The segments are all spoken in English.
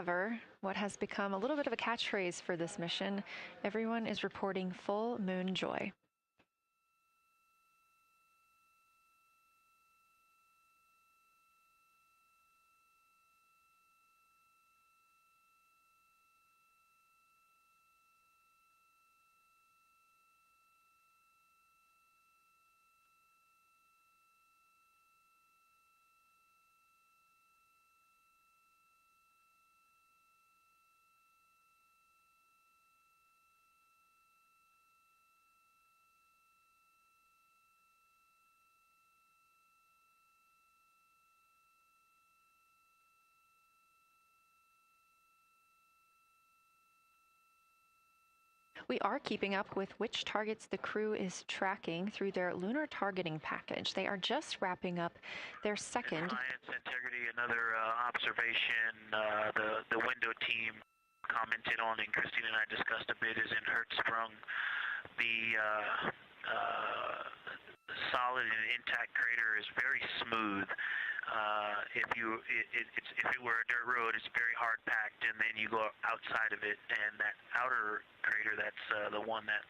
However, what has become a little bit of a catchphrase for this mission, everyone is reporting full moon joy. We are keeping up with which targets the crew is tracking through their lunar targeting package. They are just wrapping up their second. Science integrity, another observation the window team commented on and Christine and I discussed a bit is in Hertzsprung. The solid and intact crater is very smooth. If it were a dirt road, it's very hard packed, and then you go outside of it, and that outer crater, that's the one that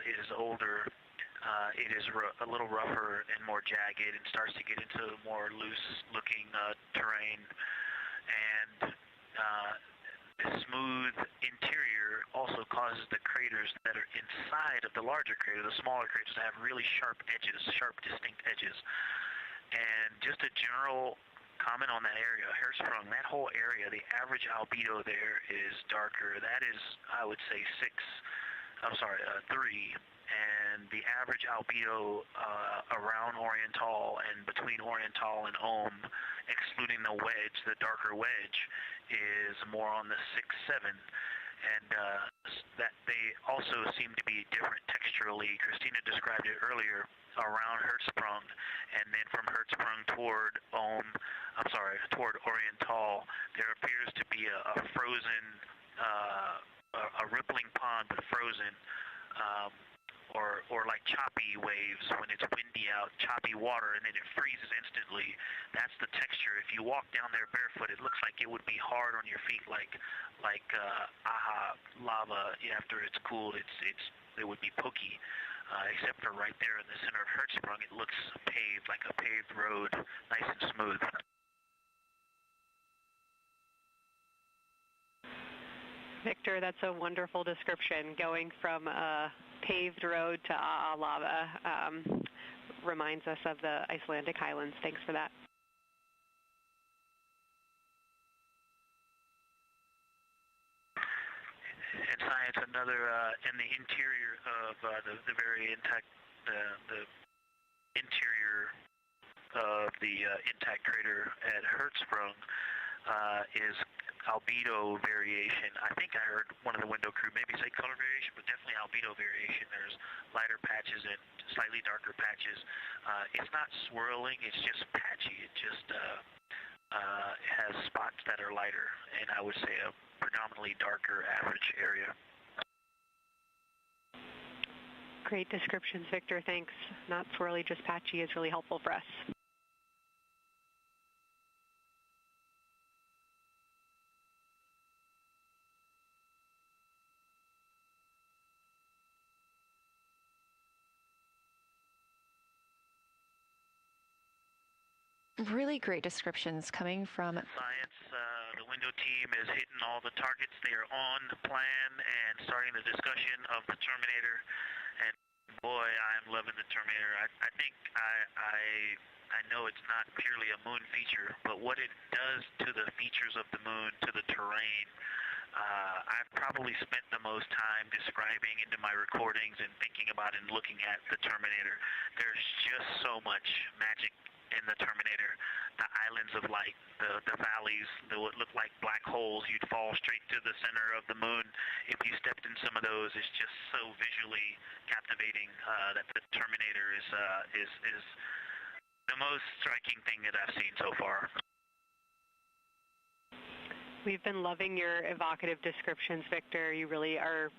is older. It is a little rougher and more jagged, and starts to get into more loose-looking terrain, and the smooth interior also causes the craters that are inside of the larger crater, the smaller craters, to have really sharp edges, sharp, distinct edges. And just a general comment on that area, Hertzsprung, that whole area, the average albedo there is darker. That is, I would say, 3. And the average albedo around Oriental and between Oriental and Ohm, excluding the wedge, the darker wedge, is more on the 6, 7. And that they also seem to be different texturally. Christina described it earlier around Hertzsprung, and then from Hertzsprung toward toward Oriental, there appears to be a frozen, a rippling pond, but frozen, or like choppy waves when it's windy out, choppy water, and then it freezes instantly. That's the texture. If you walk down there barefoot, it looks like it would be hard on your feet, like lava. After it's cooled, it would be pokey. Except for right there in the center of Hertzsprung, it looks paved, like a paved road, nice and smooth. Victor, that's a wonderful description. Going from a paved road to lava reminds us of the Icelandic highlands. Thanks for that. And science, another in the interior of the very intact, the interior of the intact crater at Hertzsprung is albedo variation. I think I heard one of the window crew maybe say color variation, but definitely albedo variation. There's lighter patches and slightly darker patches. It's not swirling, it's just patchy. It just has spots that are lighter, and I would say a predominantly darker average area. Great descriptions, Victor. Thanks. Not swirly, just patchy is really helpful for us. Really great descriptions coming from science. The window team is hitting all the targets. They are on the plan and starting the discussion of the Terminator. And boy, I'm loving the Terminator. I think I know it's not purely a moon feature, but what it does to the features of the moon, to the terrain, I've probably spent the most time describing into my recordings and thinking about and looking at the Terminator. There's just so much magic in the Terminator. The islands of light, the valleys that would look like black holes. You'd fall straight to the center of the moon if you stepped in some of those. It's just so visually captivating that the Terminator is the most striking thing that I've seen so far. We've been loving your evocative descriptions, Victor. You really are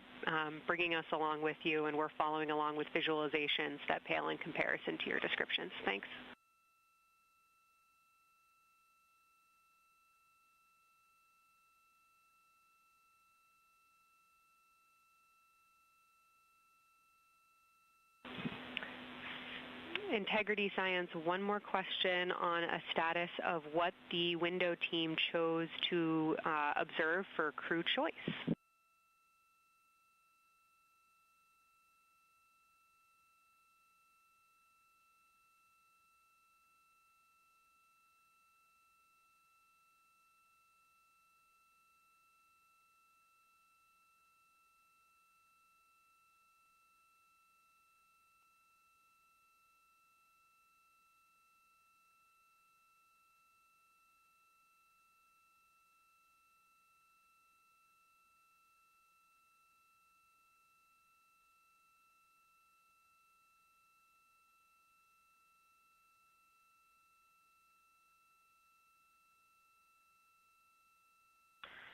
bringing us along with you, and we're following along with visualizations that pale in comparison to your descriptions. Thanks. Integrity Science, one more question on a status of what the window team chose to observe for crew choice.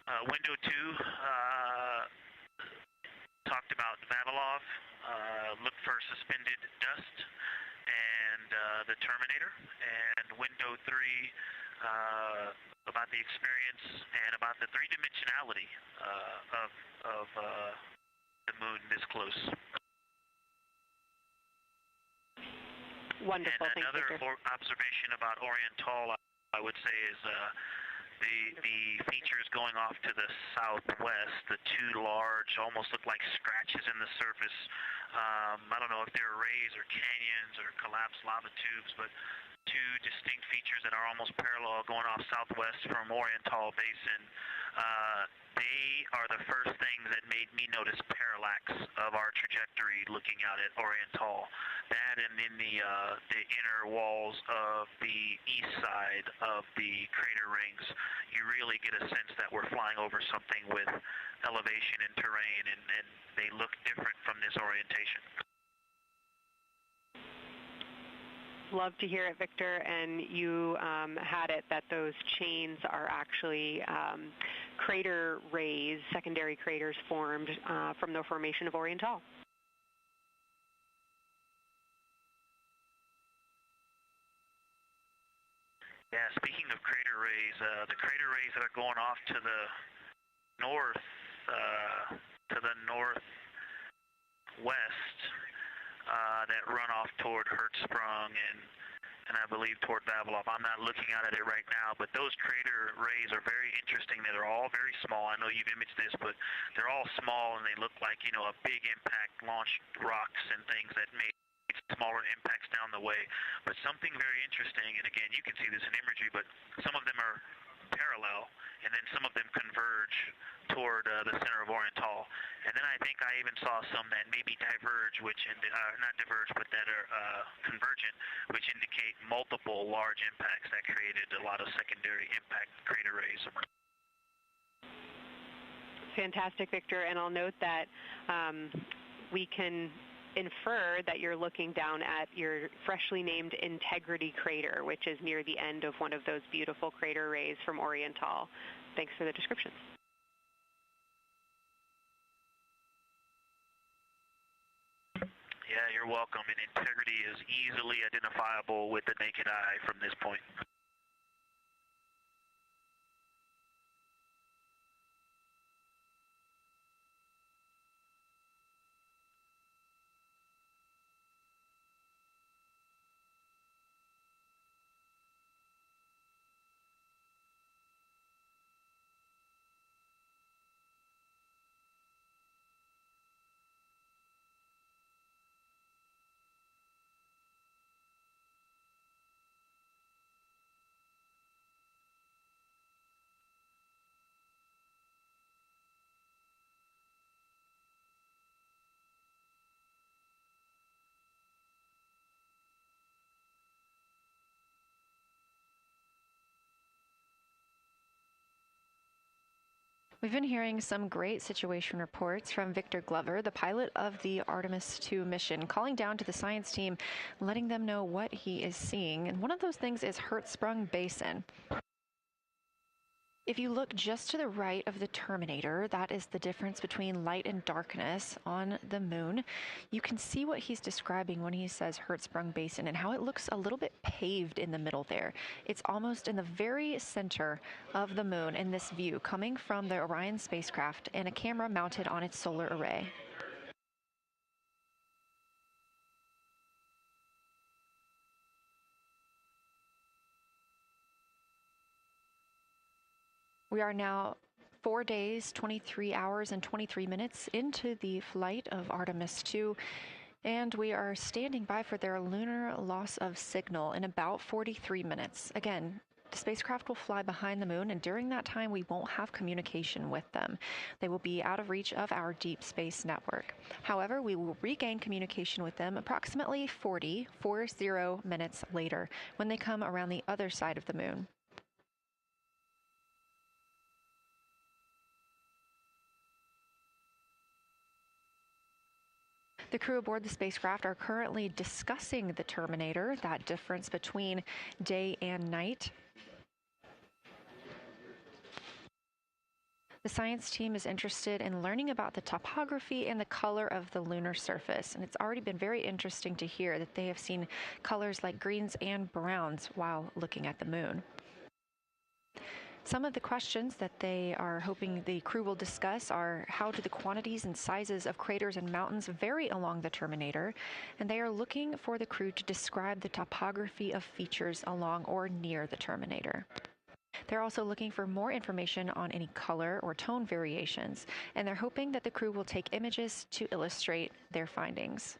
Window 2 talked about Vavilov, looked for suspended dust, and the Terminator. And window 3 about the experience and about the three-dimensionality of the moon this close. Wonderful. And another observation about Oriental, I would say, is the features going off to the southwest, the two large, almost look like scratches in the surface. I don't know if they're rays or canyons or collapsed lava tubes, but two distinct features that are almost parallel going off southwest from Oriental Basin. They are the first things that made me notice parallax of our trajectory looking out at Oriental. That and in the inner walls of the east side of the crater rings, you really get a sense that we're flying over something with elevation and terrain, and they look different from this orientation. Love to hear it, Victor, and you had it that those chains are actually crater rays, secondary craters formed from the formation of Oriental. Yeah, speaking of crater rays, the crater rays that are going off to the north, northwest, that run off toward Hertzsprung and I believe toward Vavilov. I'm not looking at it right now, but those crater rays are very interesting. They're all very small. I know you've imaged this, but they're all small and they look like, you know, a big impact launched rocks and things that made smaller impacts down the way. But something very interesting, and again, you can see this in imagery, but some of them are parallel, and then some of them converge toward the center of Oriental. And then I think I even saw some that maybe diverge, which not diverge, but that are convergent, which indicate multiple large impacts that created a lot of secondary impact crater rays. Fantastic, Victor, and I'll note that we can infer that you're looking down at your freshly named Integrity crater, which is near the end of one of those beautiful crater rays from Oriental. Thanks for the description. Yeah, you're welcome. And Integrity is easily identifiable with the naked eye from this point. We've been hearing some great situation reports from Victor Glover, the pilot of the Artemis II mission, calling down to the science team, letting them know what he is seeing. And one of those things is Hertzsprung Basin. If you look just to the right of the Terminator, that is the difference between light and darkness on the moon. You can see what he's describing when he says Hertzsprung Basin and how it looks a little bit paved in the middle there. It's almost in the very center of the moon in this view, coming from the Orion spacecraft and a camera mounted on its solar array. We are now 4 days, 23 hours, and 23 minutes into the flight of Artemis II, and we are standing by for their lunar loss of signal in about 43 minutes. Again, the spacecraft will fly behind the moon, and during that time, we won't have communication with them. They will be out of reach of our deep space network. However, we will regain communication with them approximately 40 minutes later when they come around the other side of the moon. The crew aboard the spacecraft are currently discussing the terminator, that difference between day and night. The science team is interested in learning about the topography and the color of the lunar surface, and it's already been very interesting to hear that they have seen colors like greens and browns while looking at the moon. Some of the questions that they are hoping the crew will discuss are: how do the quantities and sizes of craters and mountains vary along the terminator? And they are looking for the crew to describe the topography of features along or near the terminator. They're also looking for more information on any color or tone variations, and they're hoping that the crew will take images to illustrate their findings.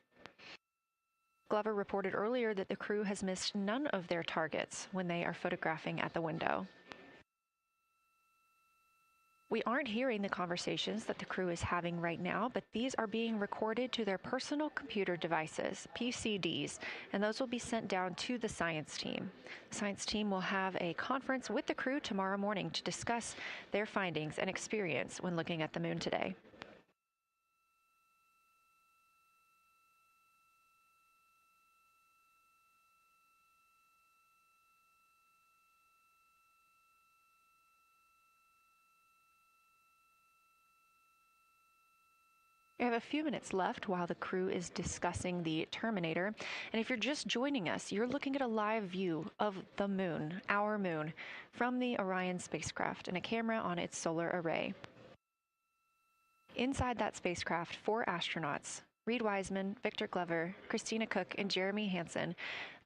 Glover reported earlier that the crew has missed none of their targets when they are photographing at the window. We aren't hearing the conversations that the crew is having right now, but these are being recorded to their personal computer devices, PCDs, and those will be sent down to the science team. The science team will have a conference with the crew tomorrow morning to discuss their findings and experience when looking at the moon today. We have a few minutes left while the crew is discussing the terminator. And if you're just joining us, you're looking at a live view of the moon, our moon, from the Orion spacecraft and a camera on its solar array. Inside that spacecraft, 4 astronauts: Reed Wiseman, Victor Glover, Christina Cook, and Jeremy Hansen,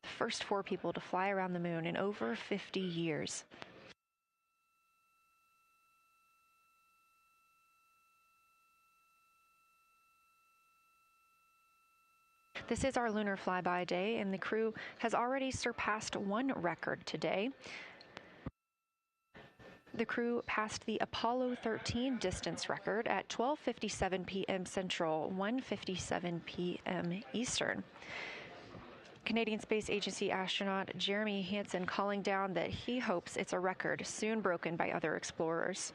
the first 4 people to fly around the moon in over 50 years. This is our lunar flyby day, and the crew has already surpassed one record today. The crew passed the Apollo 13 distance record at 12:57 p.m. Central, 1:57 p.m. Eastern. Canadian Space Agency astronaut Jeremy Hansen calling down that he hopes it's a record soon broken by other explorers.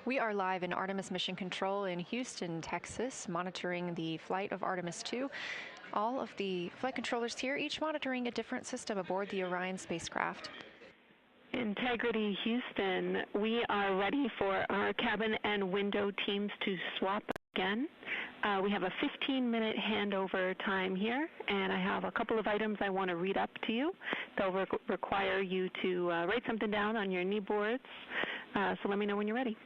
We are live in Artemis Mission Control in Houston, Texas, monitoring the flight of Artemis II. All of the flight controllers here, each monitoring a different system aboard the Orion spacecraft. Integrity Houston, we are ready for our cabin and window teams to swap again. We have a 15-minute handover time here, and I have a couple of items I want to read up to you. They'll require you to write something down on your knee boards, so let me know when you're ready.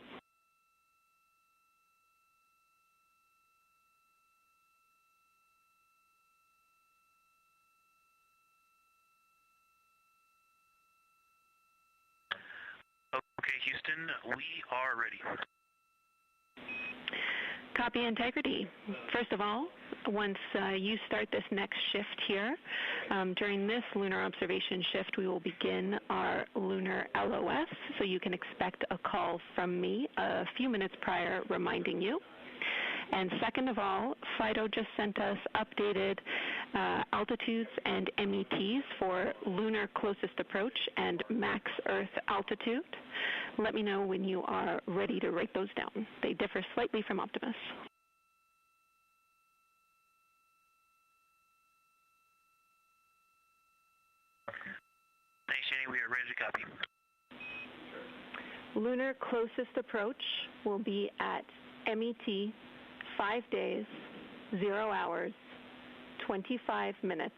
Okay, Houston, we are ready. Copy, Integrity. First of all, once you start this next shift here, during this lunar observation shift, we will begin our lunar LOS, so you can expect a call from me a few minutes prior reminding you. And second of all, FIDO just sent us updated altitudes and METs for lunar closest approach and max Earth altitude. Let me know when you are ready to write those down. They differ slightly from Optimus. Thanks, Jenny. We are ready to copy. Lunar closest approach will be at MET 5 days, 0 hours, 25 minutes,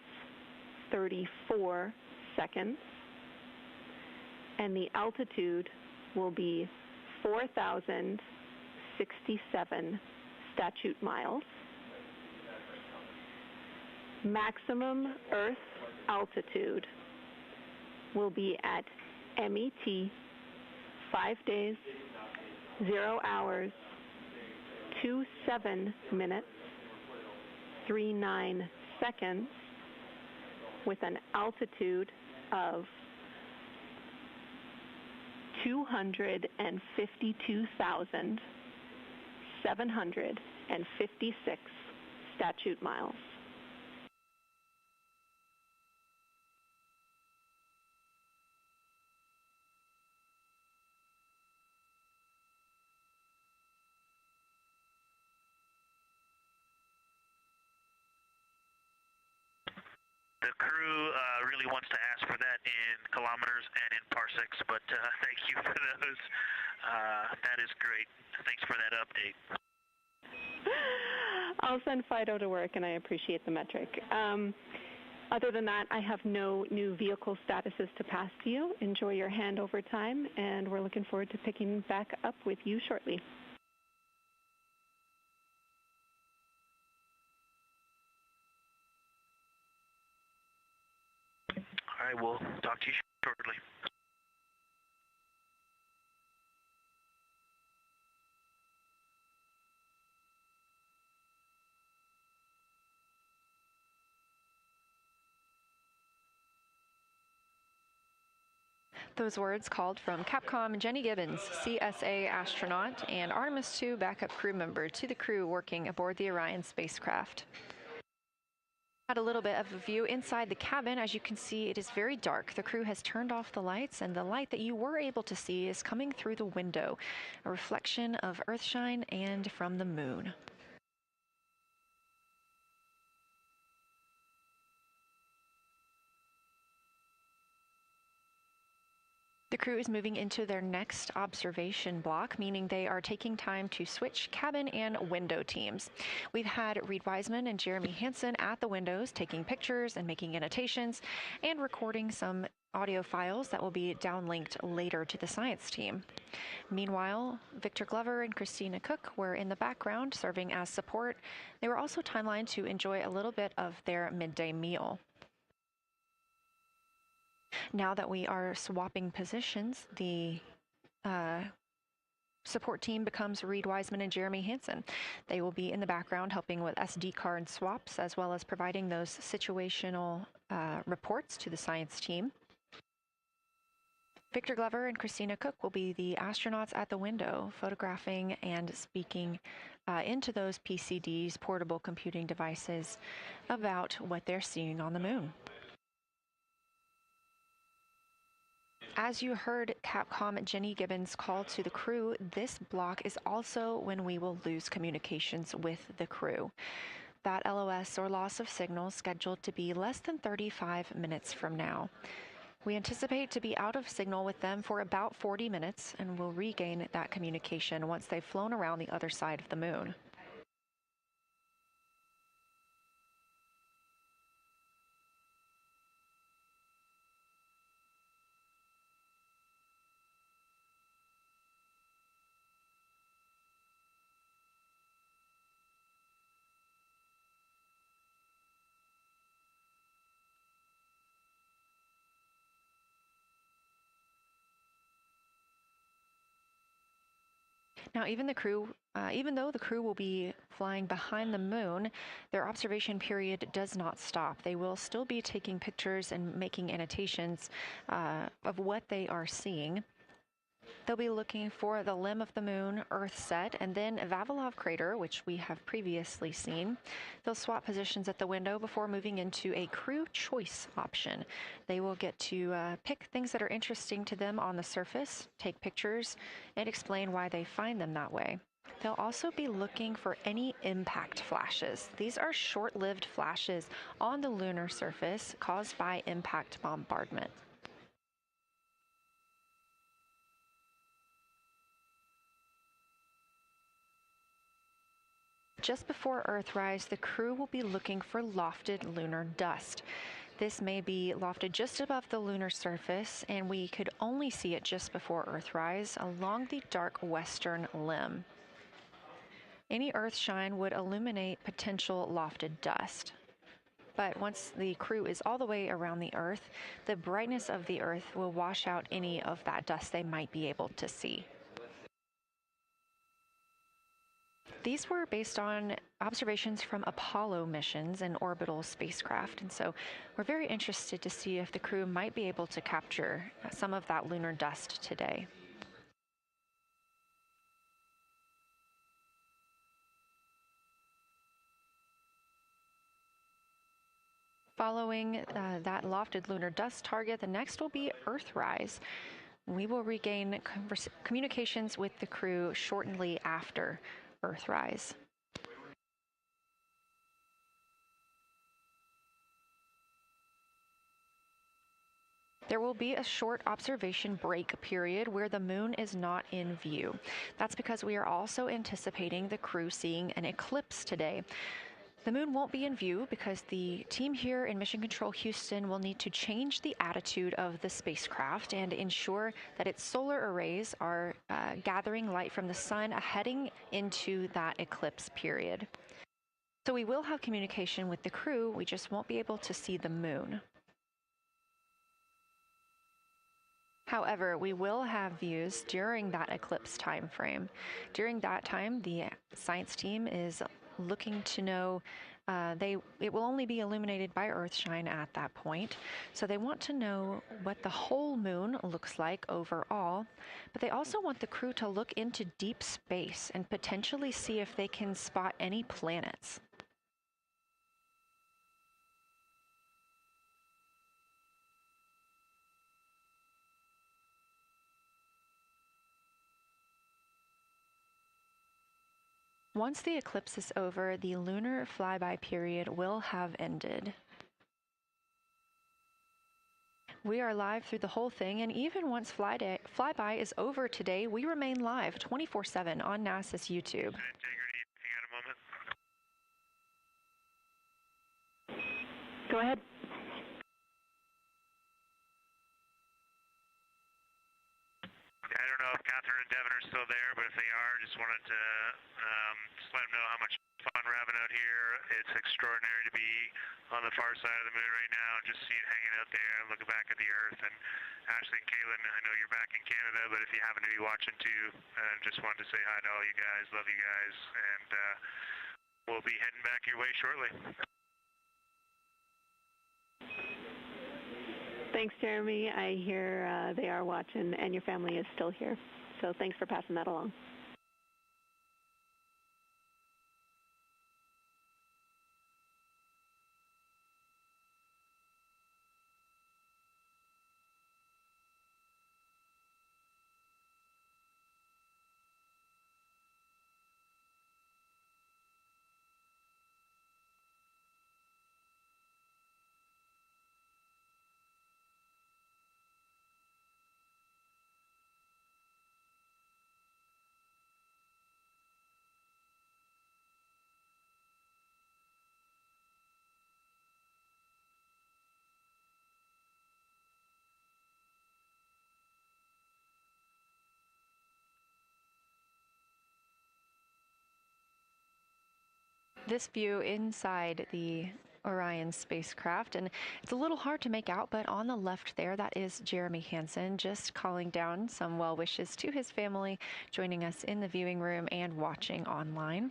34 seconds, and the altitude will be 4,067 statute miles. Maximum Earth altitude will be at MET 5 days, 0 hours, 27 minutes, 39 seconds, with an altitude of 252,756 statute miles. The crew really wants to ask for that in kilometers and in parsecs, but thank you for those. That is great. Thanks for that update. I'll send Fido to work, and I appreciate the metric. Other than that, I have no new vehicle statuses to pass to you. Enjoy your handover time, and we're looking forward to picking back up with you shortly. All right, we'll talk to you shortly. Those words called from Capcom Jenny Gibbons, CSA astronaut and Artemis II backup crew member, to the crew working aboard the Orion spacecraft. Had a little bit of a view inside the cabin. As you can see, it is very dark. The crew has turned off the lights, and the light that you were able to see is coming through the window, a reflection of Earthshine and from the moon. The crew is moving into their next observation block, meaning they are taking time to switch cabin and window teams. We've had Reed Wiseman and Jeremy Hansen at the windows taking pictures and making annotations and recording some audio files that will be downlinked later to the science team. Meanwhile, Victor Glover and Christina Cook were in the background serving as support. They were also timelined to enjoy a little bit of their midday meal. Now that we are swapping positions, the support team becomes Reed Wiseman and Jeremy Hansen. They will be in the background helping with SD card swaps, as well as providing those situational reports to the science team. Victor Glover and Christina Cook will be the astronauts at the window, photographing and speaking into those PCDs, portable computing devices, about what they're seeing on the moon. As you heard Capcom Jenny Gibbons call to the crew, this block is also when we will lose communications with the crew. That LOS, or loss of signal, scheduled to be less than 35 minutes from now. We anticipate to be out of signal with them for about 40 minutes, and will regain that communication once they've flown around the other side of the moon. Now, even though the crew will be flying behind the moon, their observation period does not stop. They will still be taking pictures and making annotations of what they are seeing. They'll be looking for the limb of the moon, Earth set, and then Vavilov crater, which we have previously seen. They'll swap positions at the window before moving into a crew choice option. They will get to pick things that are interesting to them on the surface, take pictures, and explain why they find them that way. They'll also be looking for any impact flashes. These are short-lived flashes on the lunar surface caused by impact bombardment. Just before Earthrise, the crew will be looking for lofted lunar dust. This may be lofted just above the lunar surface, and we could only see it just before Earthrise along the dark western limb. Any Earthshine would illuminate potential lofted dust. But once the crew is all the way around the Earth, the brightness of the Earth will wash out any of that dust they might be able to see. These were based on observations from Apollo missions and orbital spacecraft, and so we're very interested to see if the crew might be able to capture some of that lunar dust today. Following that lofted lunar dust target, the next will be Earthrise. We will regain communications with the crew shortly after Earthrise. There will be a short observation break period where the moon is not in view. That's because we are also anticipating the crew seeing an eclipse today. The moon won't be in view because the team here in Mission Control Houston will need to change the attitude of the spacecraft and ensure that its solar arrays are gathering light from the sun heading into that eclipse period. So we will have communication with the crew, we just won't be able to see the moon. However, we will have views during that eclipse time frame. During that time, the science team is looking to know it will only be illuminated by Earthshine at that point. So they want to know what the whole moon looks like overall, but they also want the crew to look into deep space and potentially see if they can spot any planets. Once the eclipse is over, the lunar flyby period will have ended. We are live through the whole thing, and even once flyby is over today, we remain live 24/7 on NASA's YouTube. Go ahead. I don't know if Catherine and Devin are still there, but if they are, just wanted to just let them know how much fun we're having out here. It's extraordinary to be on the far side of the moon right now, just see it hanging out there and looking back at the Earth. And Ashley and Kaylin, I know you're back in Canada, but if you happen to be watching too, just wanted to say hi to all you guys. Love you guys, and we'll be heading back your way shortly. Thanks, Jeremy. I hear they are watching, and your family is still here. So thanks for passing that along. This view inside the Orion spacecraft, and it's a little hard to make out, but on the left there, that is Jeremy Hansen just calling down some well wishes to his family, joining us in the viewing room and watching online.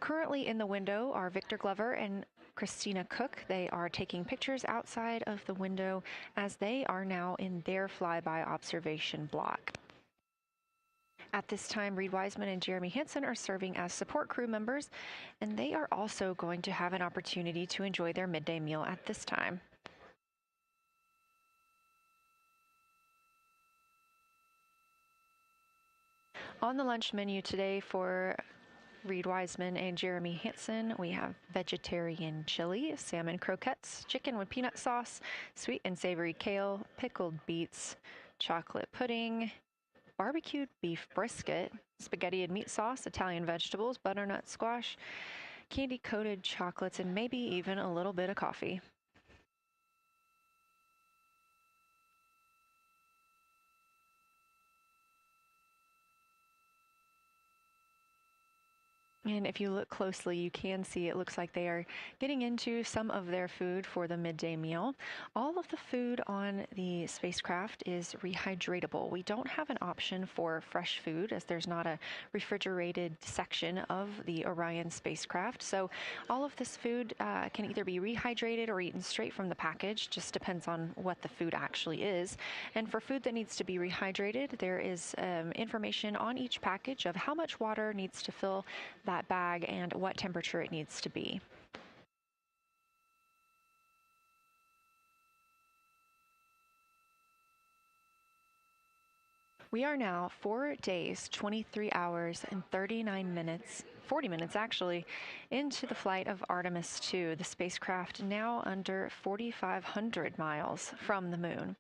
Currently in the window are Victor Glover and Christina Cook. They are taking pictures outside of the window as they are now in their flyby observation block. At this time, Reed Wiseman and Jeremy Hansen are serving as support crew members, and they are also going to have an opportunity to enjoy their midday meal at this time. On the lunch menu today for Reed Wiseman and Jeremy Hansen, we have vegetarian chili, salmon croquettes, chicken with peanut sauce, sweet and savory kale, pickled beets, chocolate pudding, barbecued beef brisket, spaghetti and meat sauce, Italian vegetables, butternut squash, candy-coated chocolates, and maybe even a little bit of coffee. And if you look closely, you can see it looks like they are getting into some of their food for the midday meal. All of the food on the spacecraft is rehydratable. We don't have an option for fresh food as there's not a refrigerated section of the Orion spacecraft. So all of this food can either be rehydrated or eaten straight from the package, just depends on what the food actually is. And for food that needs to be rehydrated, there is information on each package of how much water needs to fill that bag and what temperature it needs to be. We are now 4 days, 23 hours, and 39 minutes, 40 minutes actually, into the flight of Artemis II, the spacecraft now under 4,500 miles from the moon.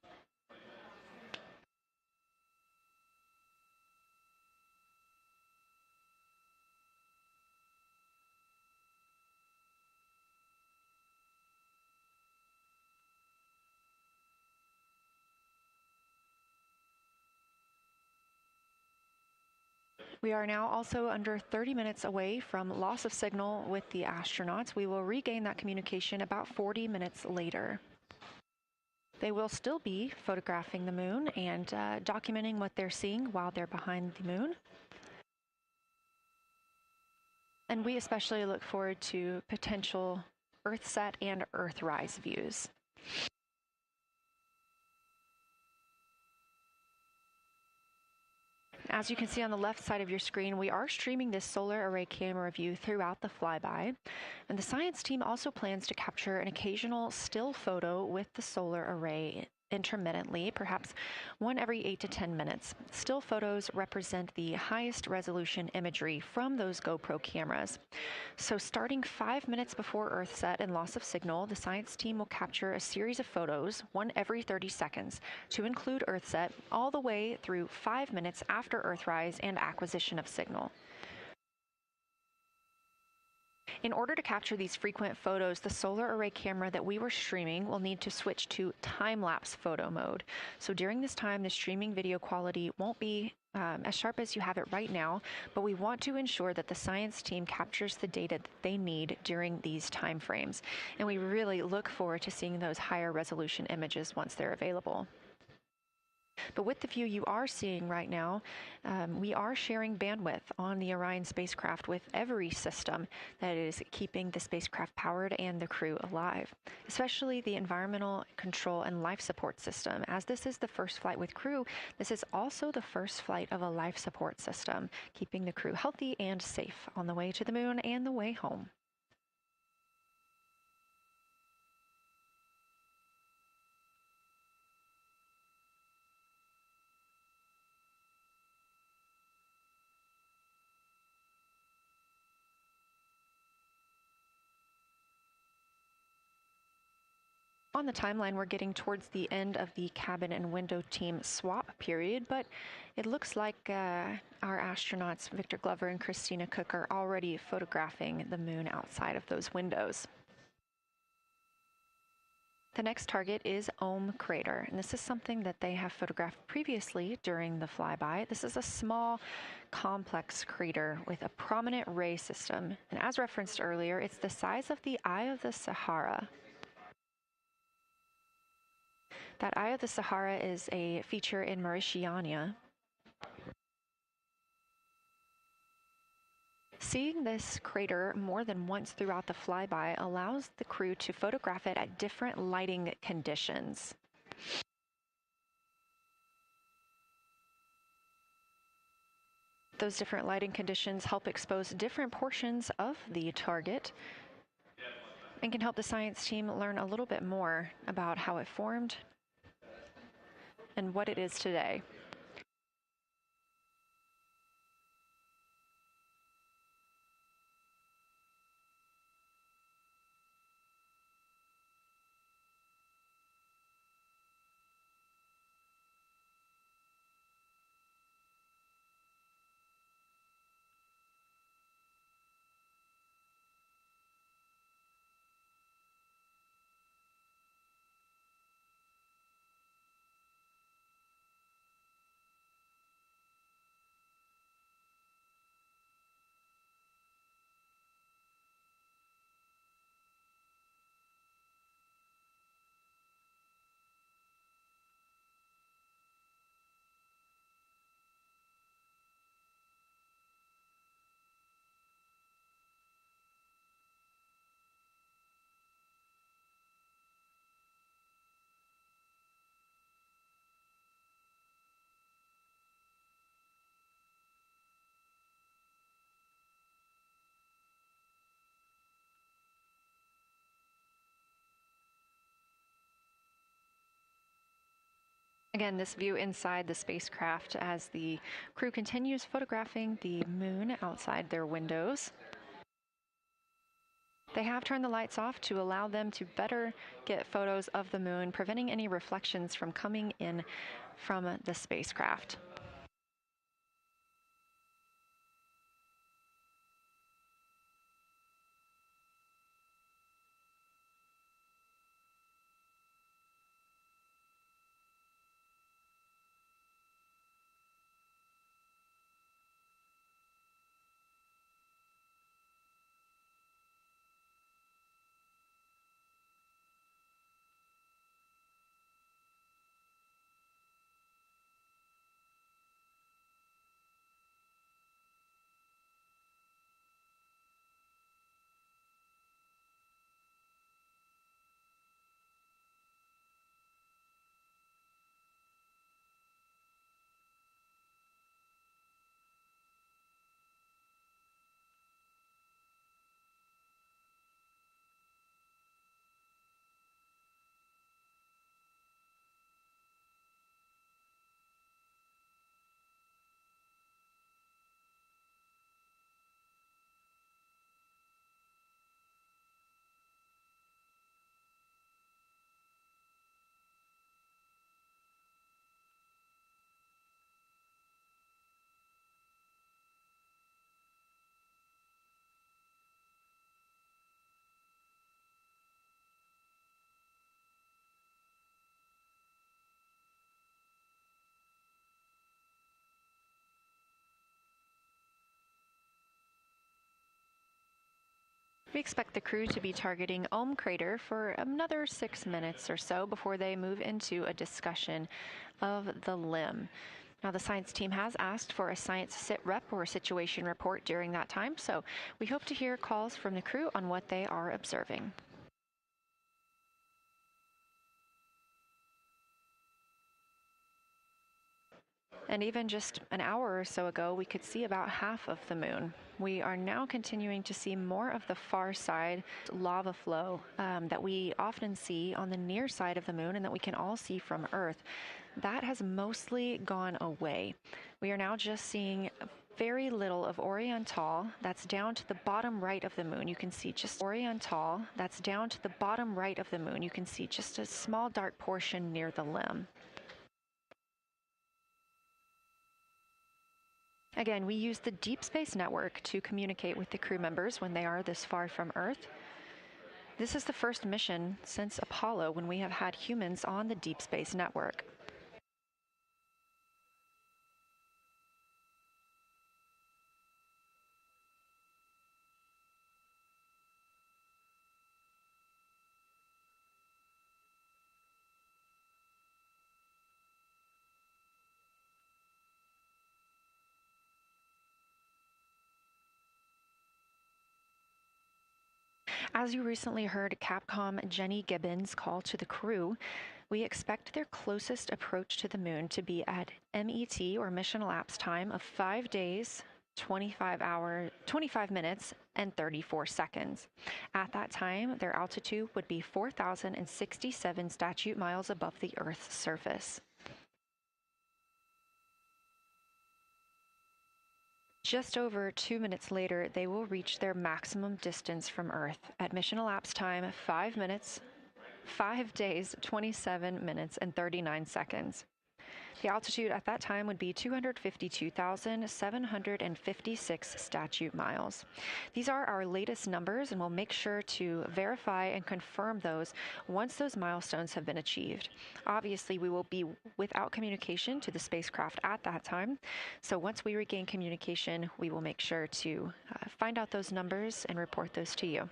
We are now also under 30 minutes away from loss of signal with the astronauts. We will regain that communication about 40 minutes later. They will still be photographing the moon and documenting what they're seeing while they're behind the moon. And we especially look forward to potential Earthset and Earthrise views. As you can see on the left side of your screen, we are streaming this solar array camera view throughout the flyby. And the science team also plans to capture an occasional still photo with the solar array intermittently, perhaps one every 8 to 10 minutes. Still photos represent the highest resolution imagery from those GoPro cameras. So starting 5 minutes before Earthset and loss of signal, the science team will capture a series of photos, one every 30 seconds, to include Earthset, all the way through 5 minutes after Earthrise and acquisition of signal. In order to capture these frequent photos, the solar array camera that we were streaming will need to switch to time-lapse photo mode. So during this time, the streaming video quality won't be as sharp as you have it right now, but we want to ensure that the science team captures the data that they need during these time frames. And we really look forward to seeing those higher resolution images once they're available. But with the view you are seeing right now, we are sharing bandwidth on the Orion spacecraft with every system that is keeping the spacecraft powered and the crew alive, especially the environmental control and life support system. As this is the first flight with crew, this is also the first flight of a life support system, keeping the crew healthy and safe on the way to the moon and the way home. On the timeline, we're getting towards the end of the cabin and window team swap period, but it looks like our astronauts, Victor Glover and Christina Cook, are already photographing the moon outside of those windows. The next target is Ohm Crater, and this is something that they have photographed previously during the flyby. This is a small, complex crater with a prominent ray system, and as referenced earlier, it's the size of the Eye of the Sahara. That Eye of the Sahara is a feature in Mauritania. Seeing this crater more than once throughout the flyby allows the crew to photograph it at different lighting conditions. Those different lighting conditions help expose different portions of the target and can help the science team learn a little bit more about how it formed and what it is today. Again, this view inside the spacecraft as the crew continues photographing the moon outside their windows. They have turned the lights off to allow them to better get photos of the moon, preventing any reflections from coming in from the spacecraft. We expect the crew to be targeting Ohm Crater for another 6 minutes or so before they move into a discussion of the limb. Now, the science team has asked for a science sit rep or a situation report during that time, so we hope to hear calls from the crew on what they are observing. And even just an hour or so ago, we could see about half of the moon. We are now continuing to see more of the far side lava flow that we often see on the near side of the moon and that we can all see from Earth. That has mostly gone away. We are now just seeing very little of Oriental. That's down to the bottom right of the moon. You can see just Oriental. That's down to the bottom right of the moon. You can see just a small dark portion near the limb. Again, we use the Deep Space Network to communicate with the crew members when they are this far from Earth. This is the first mission since Apollo when we have had humans on the Deep Space Network. As you recently heard Capcom Jenny Gibbons call to the crew, we expect their closest approach to the moon to be at MET, or mission elapsed time, of 5 days, 25 minutes, and 34 seconds. At that time, their altitude would be 4,067 statute miles above the Earth's surface. Just over 2 minutes later, they will reach their maximum distance from Earth. At mission elapsed time, 5 minutes, 5 days, 27 minutes, and 39 seconds. The altitude at that time would be 252,756 statute miles. These are our latest numbers, and we'll make sure to verify and confirm those once those milestones have been achieved. Obviously, we will be without communication to the spacecraft at that time, so once we regain communication, we will make sure to find out those numbers and report those to you.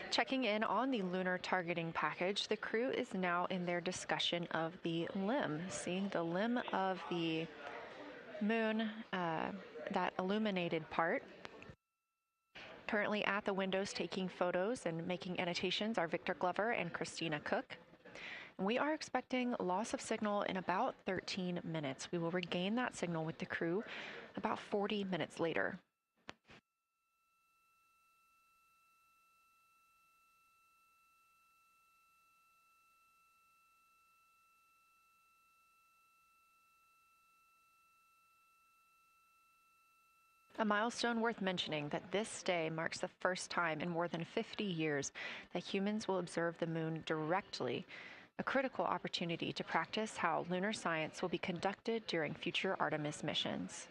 Checking in on the lunar targeting package, the crew is now in their discussion of the limb, seeing the limb of the moon, that illuminated part. Currently at the windows taking photos and making annotations are Victor Glover and Christina Cook. We are expecting loss of signal in about 13 minutes. We will regain that signal with the crew about 40 minutes later. A milestone worth mentioning that this day marks the first time in more than 50 years that humans will observe the moon directly, a critical opportunity to practice how lunar science will be conducted during future Artemis missions.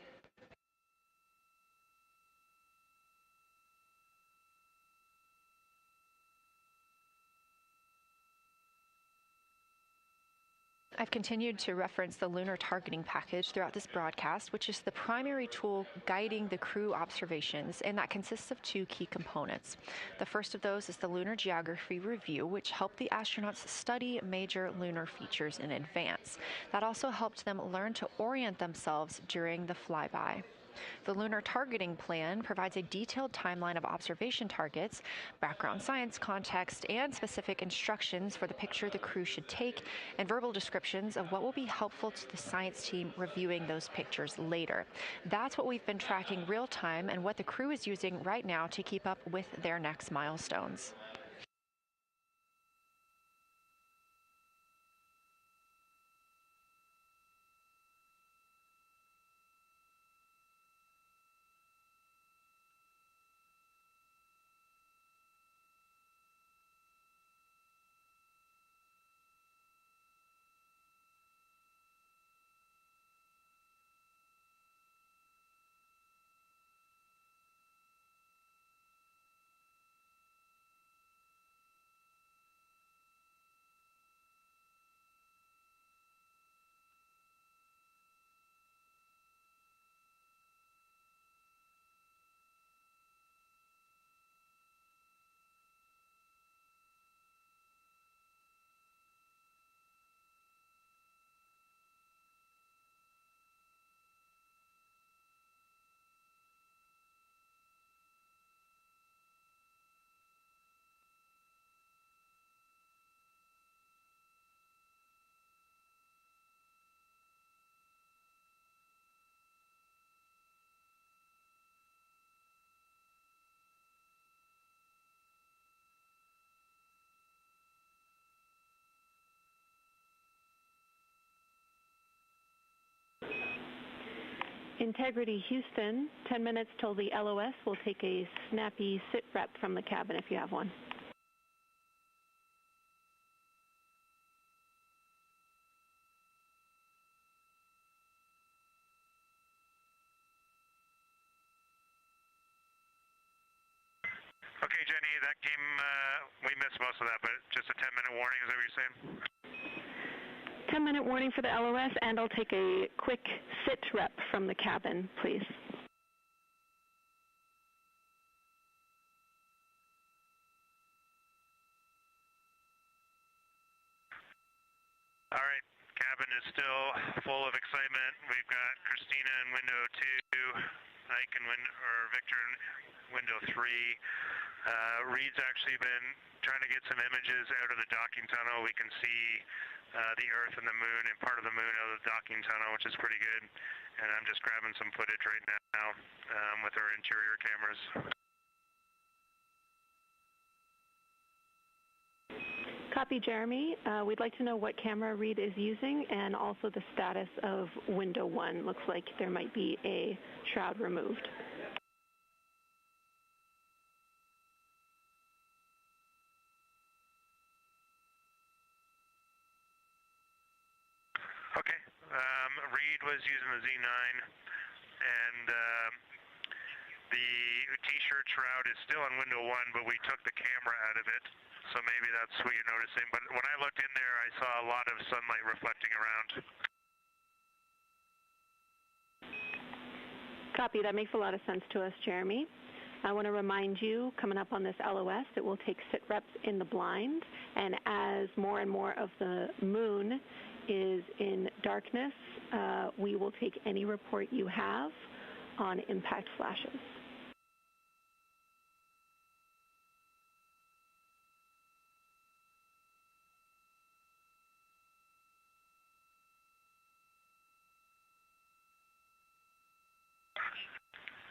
I've continued to reference the lunar targeting package throughout this broadcast, which is the primary tool guiding the crew observations, and that consists of two key components. The first of those is the Lunar Geography Review, which helped the astronauts study major lunar features in advance. That also helped them learn to orient themselves during the flyby. The Lunar Targeting Plan provides a detailed timeline of observation targets, background science context, and specific instructions for the picture the crew should take, and verbal descriptions of what will be helpful to the science team reviewing those pictures later. That's what we've been tracking real time and what the crew is using right now to keep up with their next milestones. Integrity Houston, 10 minutes till the LOS. We'll take a snappy sit rep from the cabin if you have one. Okay, Jenny, that came, we missed most of that, but just a 10-minute warning, is that what you're saying? 10-minute warning for the LOS, and I'll take a quick sit rep from the cabin, please. All right, cabin is still full of excitement. We've got Christina in window 2, Ike in Victor in window 3. Reed's actually been trying to get some images out of the docking tunnel. We can see the Earth and the Moon and part of the Moon out of the docking tunnel, which is pretty good. And I'm just grabbing some footage right now with our interior cameras. Copy, Jeremy. We'd like to know what camera Reed is using and also the status of window 1. Looks like there might be a shroud removed. Okay. Reed was using the Z9, and the T-shirt shroud is still on window 1, but we took the camera out of it, so maybe that's what you're noticing. But when I looked in there, I saw a lot of sunlight reflecting around. Copy. That makes a lot of sense to us, Jeremy. I want to remind you, coming up on this LOS, that we'll take sit reps in the blind, and as more and more of the Moon is in darkness, we will take any report you have on impact flashes.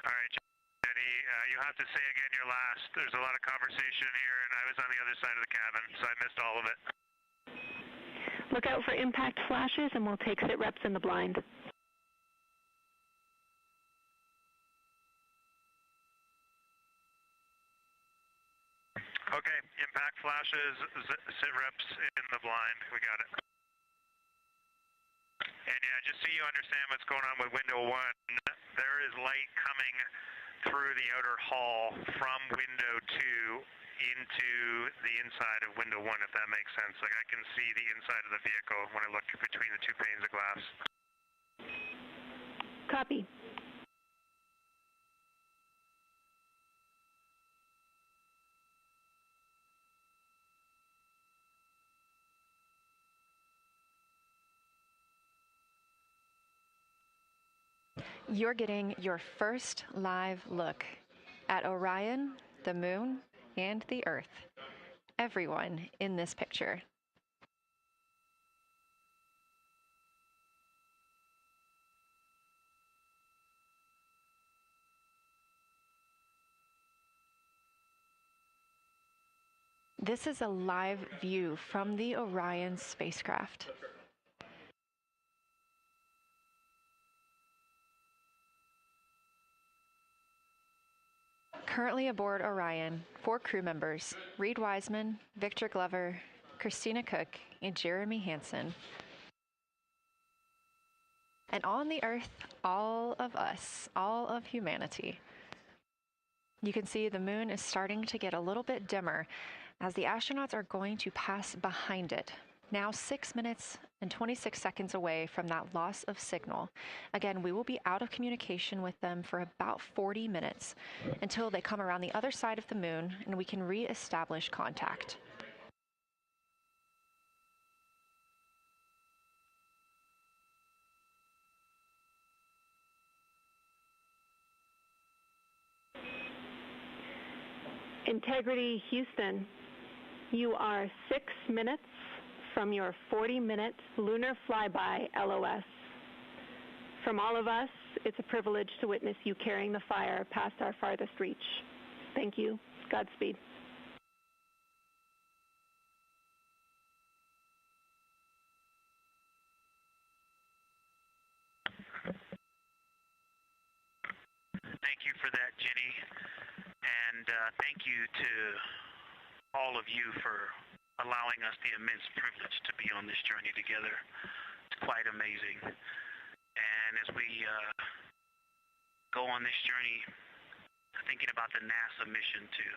All right, Jenny, you have to say again your last. There's a lot of conversation here, and I was on the other side of the cabin, so I missed all of it. Look out for impact flashes, and we'll take sit reps in the blind. Okay, impact flashes, sit reps in the blind. We got it. And yeah, just so you understand what's going on with window 1, there is light coming through the outer hall from window 2 into the inside of window 1, if that makes sense. Like, I can see the inside of the vehicle when I look between the 2 panes of glass. Copy. You're getting your first live look at Orion, the moon, and the Earth. Everyone in this picture. This is a live view from the Orion spacecraft. Currently aboard Orion, 4 crew members, Reed Wiseman, Victor Glover, Christina Cook, and Jeremy Hansen. And on the Earth, all of us, all of humanity. You can see the moon is starting to get a little bit dimmer as the astronauts are going to pass behind it. Now 6 minutes and 26 seconds away from that loss of signal. Again, we will be out of communication with them for about 40 minutes until they come around the other side of the moon and we can re-establish contact. Integrity Houston, you are 6 minutes from your 40-minute lunar flyby LOS. From all of us, it's a privilege to witness you carrying the fire past our farthest reach. Thank you. Godspeed. Thank you for that, Jenny. And thank you to all of you for allowing us the immense privilege to be on this journey together. It's quite amazing. And as we go on this journey, thinking about the NASA mission to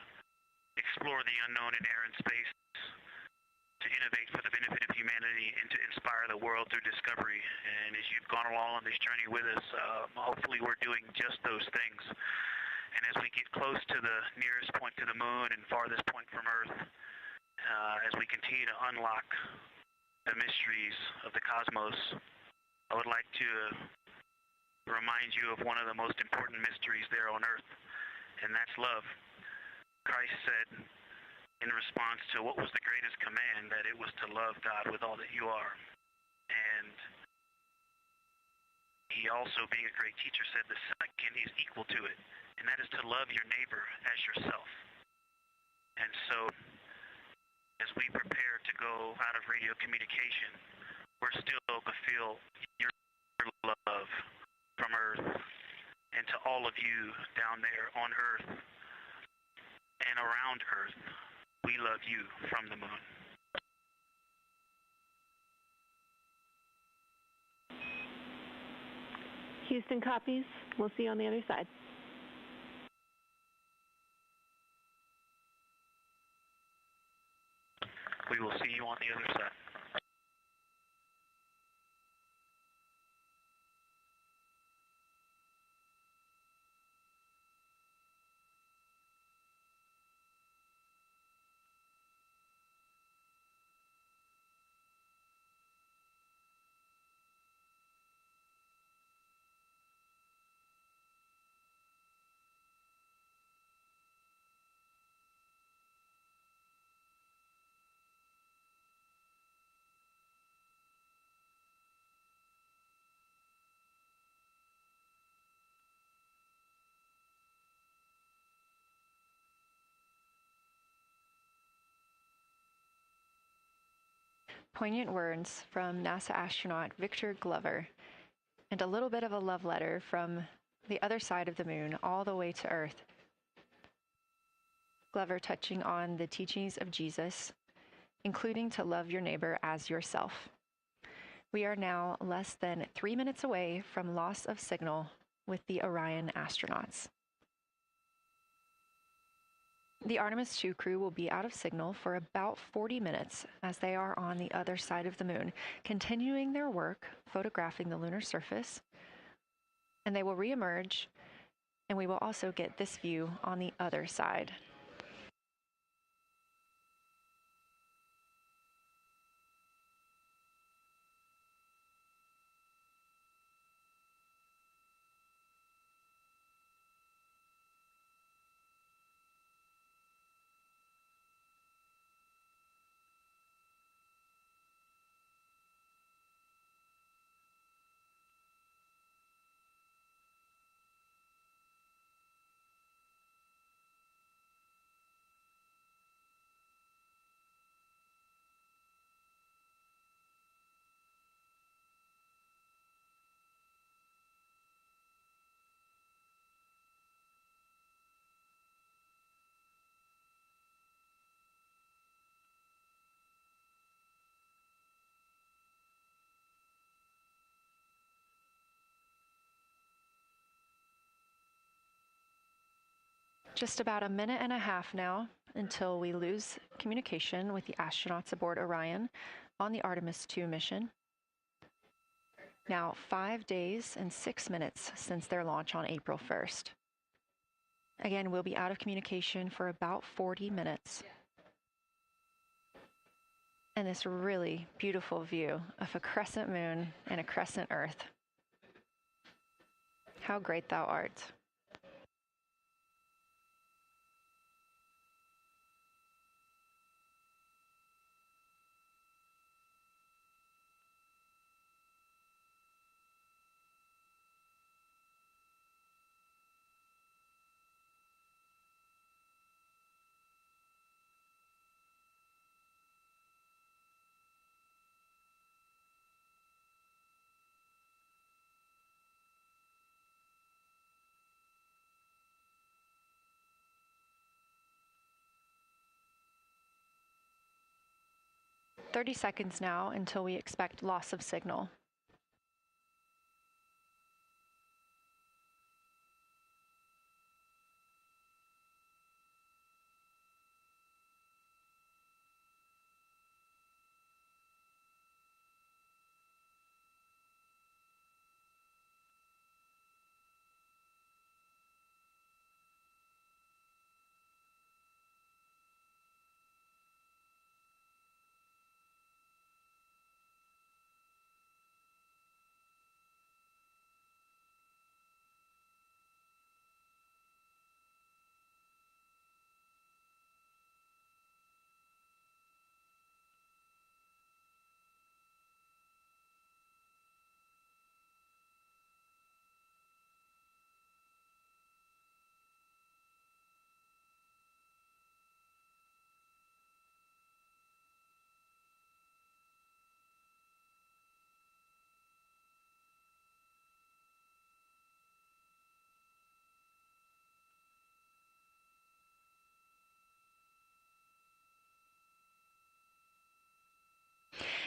explore the unknown in air and space, to innovate for the benefit of humanity, and to inspire the world through discovery. And as you've gone along on this journey with us, hopefully we're doing just those things. And as we get close to the nearest point to the moon and farthest point from Earth, as we continue to unlock the mysteries of the cosmos, I would like to remind you of one of the most important mysteries there on Earth, and that's love. Christ said in response to what was the greatest command, that it was to love God with all that you are. And he also, being a great teacher, said the second is equal to it, and that is to love your neighbor as yourself. And so, as we prepare to go out of radio communication, we're still going to feel your love from Earth, and to all of you down there on Earth and around Earth, we love you from the moon. Houston copies. We'll see you on the other side. We will see you on the other side. Poignant words from NASA astronaut Victor Glover, and a little bit of a love letter from the other side of the moon all the way to Earth. Glover touching on the teachings of Jesus, including to love your neighbor as yourself. We are now less than 3 minutes away from loss of signal with the Orion astronauts. The Artemis II crew will be out of signal for about 40 minutes as they are on the other side of the moon, continuing their work photographing the lunar surface, and they will reemerge, and we will also get this view on the other side. Just about a minute and a half now until we lose communication with the astronauts aboard Orion on the Artemis II mission. Now 5 days and 6 minutes since their launch on April 1st. Again, we'll be out of communication for about 40 minutes. And this really beautiful view of a crescent moon and a crescent Earth. How great thou art. "30 seconds now until we expect loss of signal.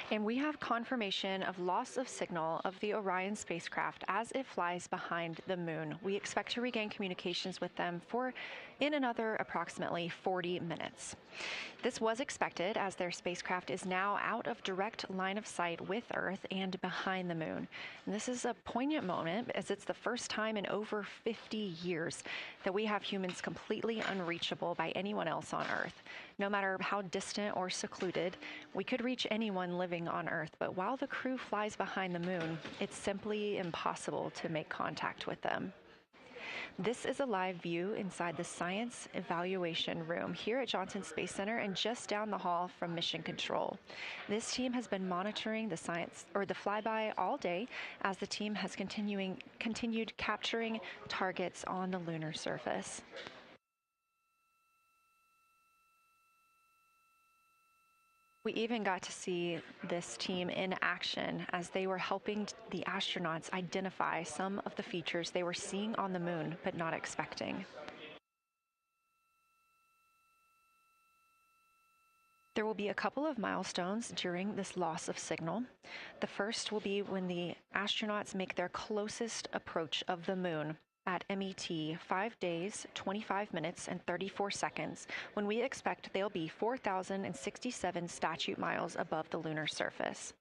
And we have confirmation of loss of signal of the Orion spacecraft as it flies behind the moon. We expect to regain communications with them in another approximately 40 minutes. This was expected as their spacecraft is now out of direct line of sight with Earth and behind the moon. And this is a poignant moment as it's the first time in over 50 years that we have humans completely unreachable by anyone else on Earth. No matter how distant or secluded, we could reach anyone living on Earth, but while the crew flies behind the moon, it's simply impossible to make contact with them. This is a live view inside the Science Evaluation Room here at Johnson Space Center and just down the hall from Mission Control. This team has been monitoring the flyby all day as the team has continued capturing targets on the lunar surface. We even got to see this team in action as they were helping the astronauts identify some of the features they were seeing on the moon but not expecting. There will be a couple of milestones during this loss of signal. The first will be when the astronauts make their closest approach of the moon. at MET 5 days, 25 minutes, and 34 seconds, when we expect they'll be 4,067 statute miles above the lunar surface.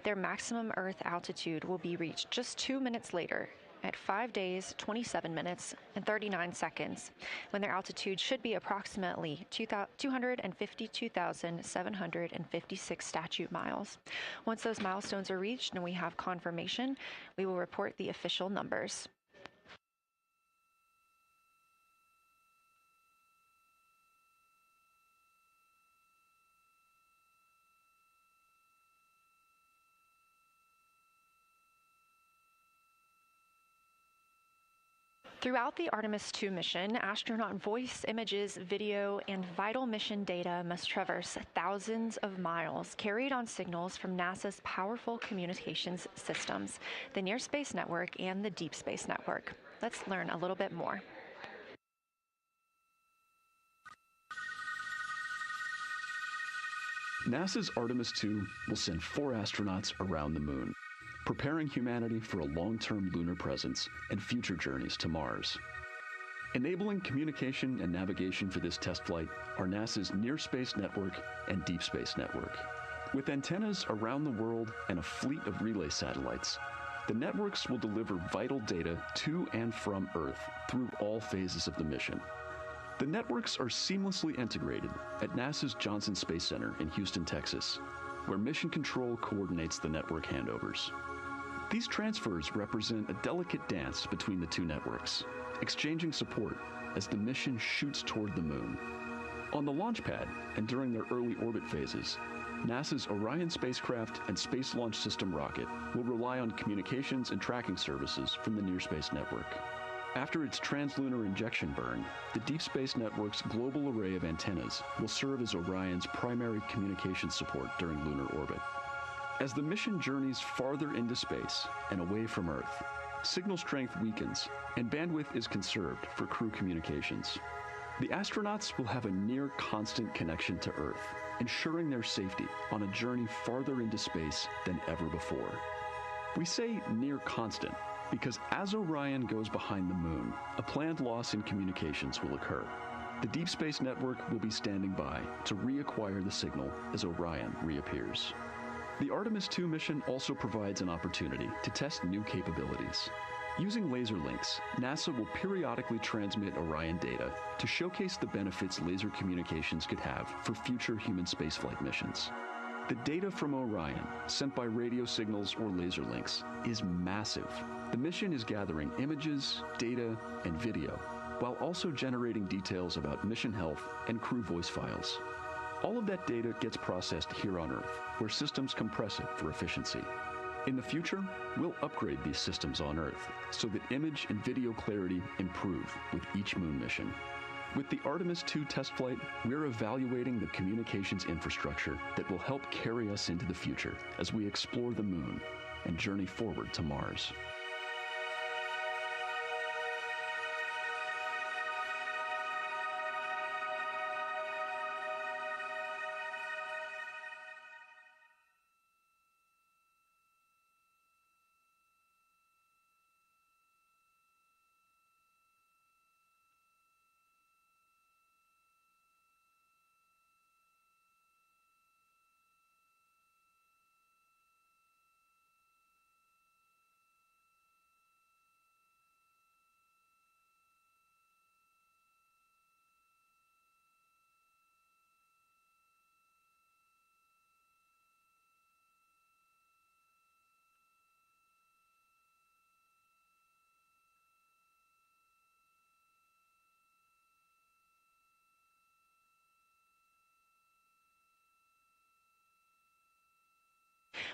Their maximum Earth altitude will be reached just 2 minutes later, at 5 days, 27 minutes, and 39 seconds, when their altitude should be approximately 252,756 statute miles. Once those milestones are reached and we have confirmation, we will report the official numbers. Throughout the Artemis II mission, astronaut voice, images, video, and vital mission data must traverse thousands of miles, carried on signals from NASA's powerful communications systems, the Near Space Network and the Deep Space Network. Let's learn a little bit more. NASA's Artemis II will send 4 astronauts around the moon, preparing humanity for a long-term lunar presence and future journeys to Mars. Enabling communication and navigation for this test flight are NASA's Near Space Network and Deep Space Network. With antennas around the world and a fleet of relay satellites, the networks will deliver vital data to and from Earth through all phases of the mission. The networks are seamlessly integrated at NASA's Johnson Space Center in Houston, Texas, where Mission Control coordinates the network handovers. These transfers represent a delicate dance between the two networks, exchanging support as the mission shoots toward the moon. On the launch pad and during their early orbit phases, NASA's Orion spacecraft and Space Launch System rocket will rely on communications and tracking services from the Near Space Network. After its translunar injection burn, the Deep Space Network's global array of antennas will serve as Orion's primary communication support during lunar orbit. As the mission journeys farther into space and away from Earth, signal strength weakens and bandwidth is conserved for crew communications. The astronauts will have a near constant connection to Earth, ensuring their safety on a journey farther into space than ever before. We say near constant because as Orion goes behind the moon, a planned loss in communications will occur. The Deep Space Network will be standing by to reacquire the signal as Orion reappears. The Artemis II mission also provides an opportunity to test new capabilities. Using laser links, NASA will periodically transmit Orion data to showcase the benefits laser communications could have for future human spaceflight missions. The data from Orion, sent by radio signals or laser links, is massive. The mission is gathering images, data, and video, while also generating details about mission health and crew voice files. All of that data gets processed here on Earth, where systems compress it for efficiency. In the future, we'll upgrade these systems on Earth so that image and video clarity improve with each moon mission. With the Artemis II test flight, we're evaluating the communications infrastructure that will help carry us into the future as we explore the moon and journey forward to Mars.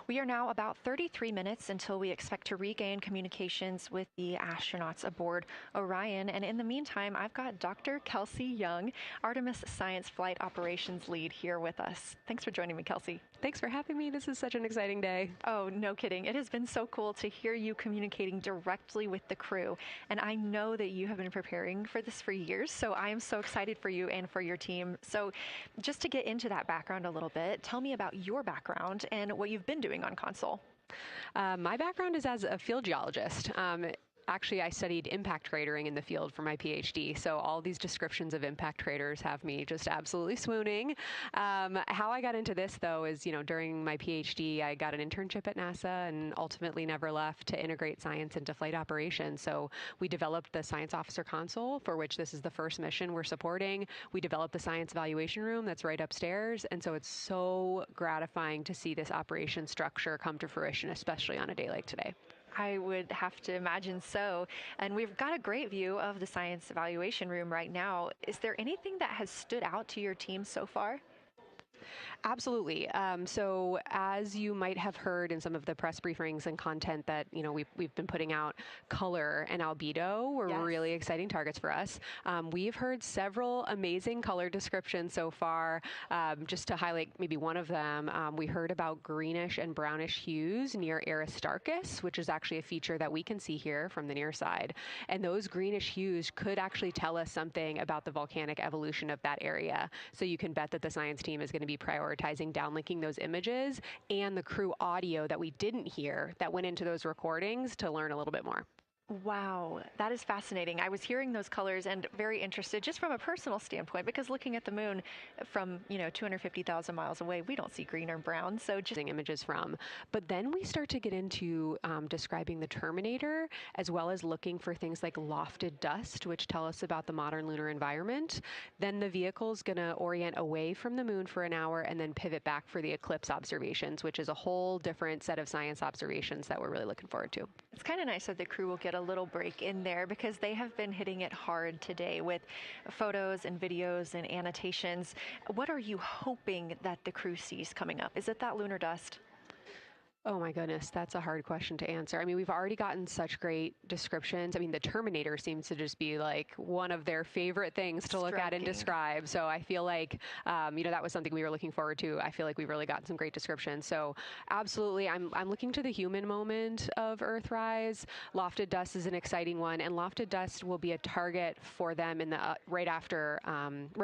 We are now about 33 minutes until we expect to regain communications with the astronauts aboard Orion. And in the meantime, I've got Dr. Kelsey Young, Artemis Science Flight Operations Lead, here with us. Thanks for joining me, Kelsey. Thanks for having me. This is such an exciting day. Oh, no kidding. It has been so cool to hear you communicating directly with the crew. And I know that you have been preparing for this for years, so I am so excited for you and for your team. So just to get into that background a little bit, tell me about your background and what you've been doing on console. My background is as a field geologist. Actually, I studied impact cratering in the field for my PhD, so all these descriptions of impact craters have me just absolutely swooning. How I got into this, though, is, during my PhD, I got an internship at NASA and ultimately never left to integrate science into flight operations. So we developed the Science Officer Console, for which this is the first mission we're supporting. We developed the Science Evaluation Room that's right upstairs, and so it's so gratifying to see this operation structure come to fruition, especially on a day like today. I would have to imagine so. And we've got a great view of the Science Evaluation Room right now. Is there anything that has stood out to your team so far? Absolutely. So as you might have heard in some of the press briefings and content that, we've been putting out, color and albedo were really exciting targets for us. We've heard several amazing color descriptions so far. Just to highlight maybe one of them, we heard about greenish and brownish hues near Aristarchus, which is actually a feature that we can see here from the near side. And those greenish hues could actually tell us something about the volcanic evolution of that area. So you can bet that the science team is going to be prioritizing downlinking those images and the crew audio that we didn't hear that went into those recordings to learn a little bit more. Wow, that is fascinating. I was hearing those colors and very interested just from a personal standpoint, because looking at the moon from, 250,000 miles away, we don't see green or brown. So just images from. But then we start to get into describing the Terminator, as well as looking for things like lofted dust, which tell us about the modern lunar environment. Then the vehicle's going to orient away from the moon for an hour and then pivot back for the eclipse observations, which is a whole different set of science observations that we're really looking forward to. It's kind of nice that the crew will get a little break in there, because they have been hitting it hard today with photos and videos and annotations. What are you hoping that the crew sees coming up? Is it that lunar dust? Oh my goodness, that's a hard question to answer. I mean, we've already gotten such great descriptions. I mean, the Terminator seems to just be like one of their favorite things to look at and describe. So I feel like, that was something we were looking forward to. I feel like we've really gotten some great descriptions. So absolutely, I'm looking to the human moment of Earthrise. Lofted dust is an exciting one, and lofted dust will be a target for them in the right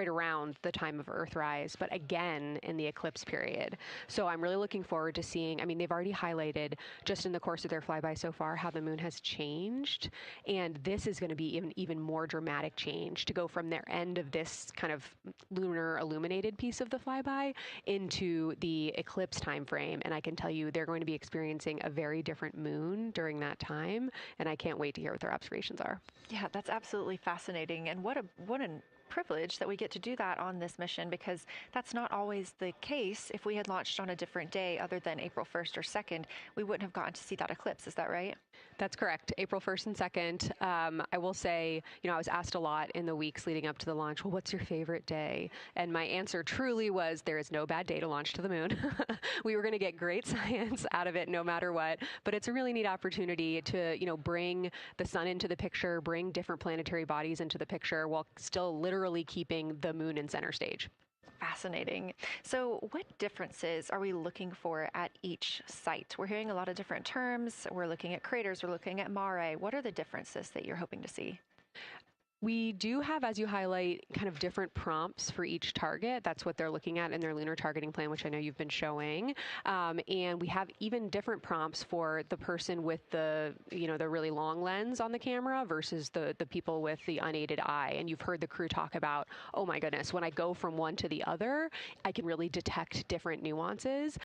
around the time of Earthrise, but again in the eclipse period. So I'm really looking forward to seeing. I mean, they've already highlighted just in the course of their flyby so far how the moon has changed, and this is going to be even more dramatic change to go from their end of this kind of lunar illuminated piece of the flyby into the eclipse time frame. And I can tell you they're going to be experiencing a very different moon during that time, and I can't wait to hear what their observations are. Yeah, that's absolutely fascinating, and what an privilege that we get to do that on this mission, because that's not always the case. If we had launched on a different day other than April 1st or 2nd, we wouldn't have gotten to see that eclipse. Is that right? That's correct. April 1st and 2nd. I will say, I was asked a lot in the weeks leading up to the launch, well, what's your favorite day? And my answer truly was, there is no bad day to launch to the moon. We were going to get great science out of it no matter what, but it's a really neat opportunity to, bring the sun into the picture, bring different planetary bodies into the picture while still literally keeping the moon in center stage. Fascinating. So what differences are we looking for at each site? We're hearing a lot of different terms. We're looking at craters. We're looking at mare. What are the differences that you're hoping to see? We do have, as you highlight, kind of different prompts for each target. That's what they're looking at in their lunar targeting plan, which I know you've been showing. And we have even different prompts for the person with the really long lens on the camera versus the people with the unaided eye. And you've heard the crew talk about, oh my goodness, when I go from one to the other, I can really detect different nuances.